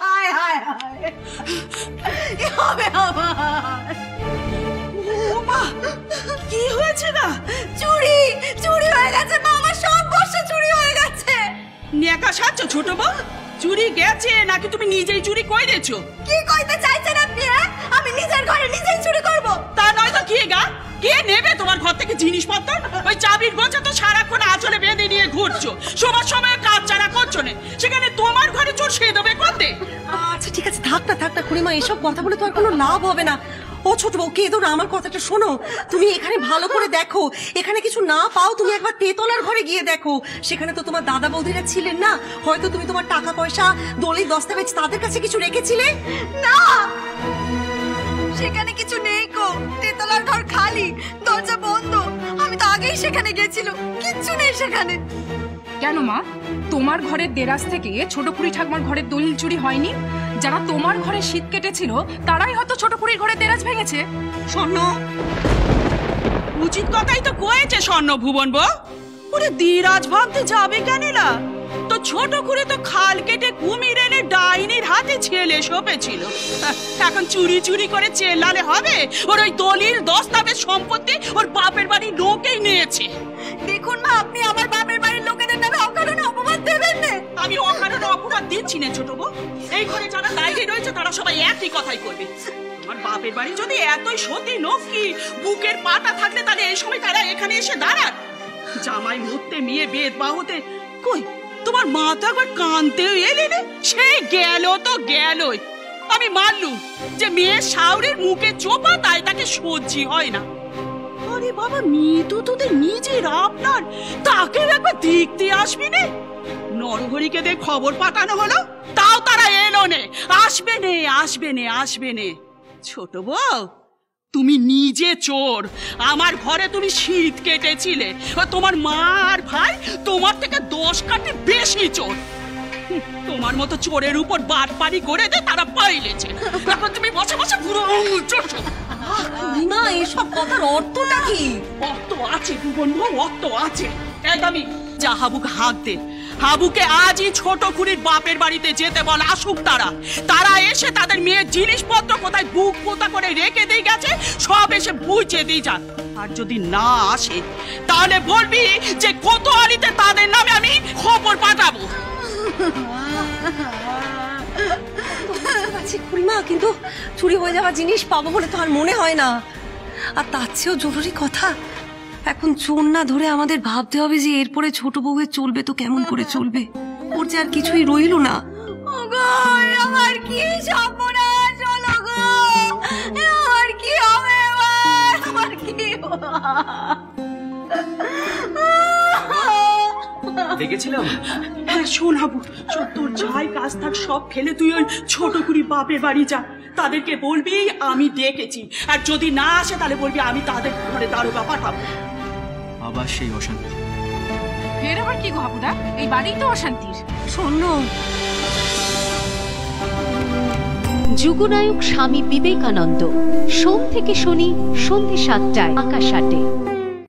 হায় হায় হায়, কি হবে আমার? মা কি হয়েছে? না চুরি চুরি হয়ে গেছে মা, আমার সব বর্ষা চুরি হয়ে গেছে। নেকা সাচ্ছ ছোট বউ? চুরি গেছে নাকি তুমি নিজেই চুরি করেছো? কি কইতে চাইছেন আপনি? আমি নিজের ঘরে নিজেই চুরি করব? তা নয় তো কি গা? কে নেবে তোমার ঘর থেকে জিনিসপত্র? ওই চাবির গোছা তো সারাক্ষণ আঁচলে বেঁধে নিয়ে ঘুরছো, সবার সময় কাজ চারা করছো না, সেখানে তোমার ঘরে চোর সে দেবে করতে। আচ্ছা ঠিক আছে, থাক না খুড়িমা, এসব কথা বলে তো আর কোনো লাভ হবে না। ও ছোট বউ, কেঁদো না, আমার কথাটা শোনো। তুমি এখানে ভালো করে দেখো, এখানে কিছু না পাও তুমি একবার তেতলার ঘরে গিয়ে দেখো। সেখানে তো তোমার দাদা বৌদিরা ছিলেন না, হয়তো তুমি তোমার টাকা পয়সা, দলিল দস্তাবেজ তাদের কাছে কিছু রেখেছিলে। না, সেখানে কিছু নেই গো, তেতলার ঘর খালি, দরজা বন্ধ। আমি তো আগেই সেখানে গেছিলাম, কিচ্ছু নেই সেখানে। কেন মা, তোমার ঘরের দেরাজ থেকে ছোট খুড়ি ঠাকুমার ঘরের দলিল চুরি হয়নি? যারা তোমার ঘরে শীত কেটেছিল তারাই হয়তো ছোট খুড়ির ঘরের দেরাজ ভেঙেছে। স্বর্ণ উচিত কথাই তো কয়েছে স্বর্ণ ভুবন বউ। ওরে দিরাজ ভাবতে যাবে কেনেলা? তো ছোট করে তো খাল কেটে কুমির এনে ডাইনির হাতে ছেলে সঁপেছিল। এখন চুরি চুরি করে চেল্লালে হবে? ওর ওই দলিল দস্তাবেজ সম্পত্তি ওর বাপের বাড়ির লোকেই নিয়েছে। দেখুন মা, আপনি আমার বাপের বাড়ির লোকেদের নামে অকারণে অপবাদ দেবেন না। আমি অকারণে অপবাদ দিচ্ছি না ছোট বউ। এই ঘরে যারা বাইরে রয়েছে তারা সবাই একই কথাই করবে। আমার বাপের বাড়ি যদি এতই সতী নকি বুকের পাটা থাকলে, তাহলে এই সময় তারা এখানে এসে দাঁড়ান। জামাই মরতে, মেয়ে বেদ বাহুতে, কই তোমার মা তো একবার কানতেও এলি না, সেই গেল তো গেলই। আমি মানলুম যে মেয়ে শাওরের মুখে চোপা, তাই তাকে সহ্যি হয় না। আরে বাবা, মেয়ে তো তোদের নিজের আপনার, তাকে একবার দেখতে আসবি না? নরহরিকে দিয়ে খবর পাঠানো হলো, তাও তারা এলো নে। আসবে নে আসবে নে আসবে নে। ছোট বউ, তুমি নিজে চোর। আমার ঘরে তুমি শীত কেটেছিলে, তোমার মা আর ভাই তোমার থেকে 10 কাঠি বেশি চোর। তোমার মতো চোরের উপর বাটপাড়ি করে দে তারা পাইলেছে, এখন তুমি বসে বসে পুরো চোরছো। খুড়িমা, এসব কথার অর্থটা কি? অর্থ আছে ভুবন বউ, অর্থ আছে। একদমই যা, হাবুকে হাঁক দে। হাবুকে আজই ছোট খুড়ির বাপের বাড়িতে যেতে বল, আসুক তারা। তারা এসে তাদের মেয়ের জিনিসপত্র কোথায় বুক পোতা করে রেখে দিয়ে গেছে সব এসে বুঝে দিয়ে যান। আর যদি না আসে তাহলে বলবি যে কোতোয়ালিতে তাদের নামে আমি খবর পাঠাবো। খুড়িমা, কিন্তু চুরি হয়ে যাওয়া জিনিস পাবো বলে তো আর মনে হয় না। আর তার চেয়েও জরুরি কথা, এখন চোর না ধরে আমাদের ভাবতে হবে যে এরপরে ছোট বউয়ের চলবে তো কেমন করে চলবে। ওর যে আর কিছুই রইল না। আমার কি সর্বনাশ হলো গো, আমার কি হবে এবার, আমার কি? দেখেছিলাম। হ্যাঁ শোন হাবু, তোর যাই কাজ থাক সব ফেলে তুই ওই ছোট খুড়ি বাপের বাড়ি যা। তাদেরকে বলবি আমি ডেকেছি, আর যদি না আসে তাহলে বলবি আমি তাদের ঘরে দারোগা পাঠাবো। আবার সেই অশান্তি। ফের আবার কি গো হাবুদা, এই বাড়ি তো অশান্তির। শোনো, যুগনায়ক স্বামী বিবেকানন্দ, সোম থেকে শনি সন্ধ্যে 7টায় আকাশ 8-এ।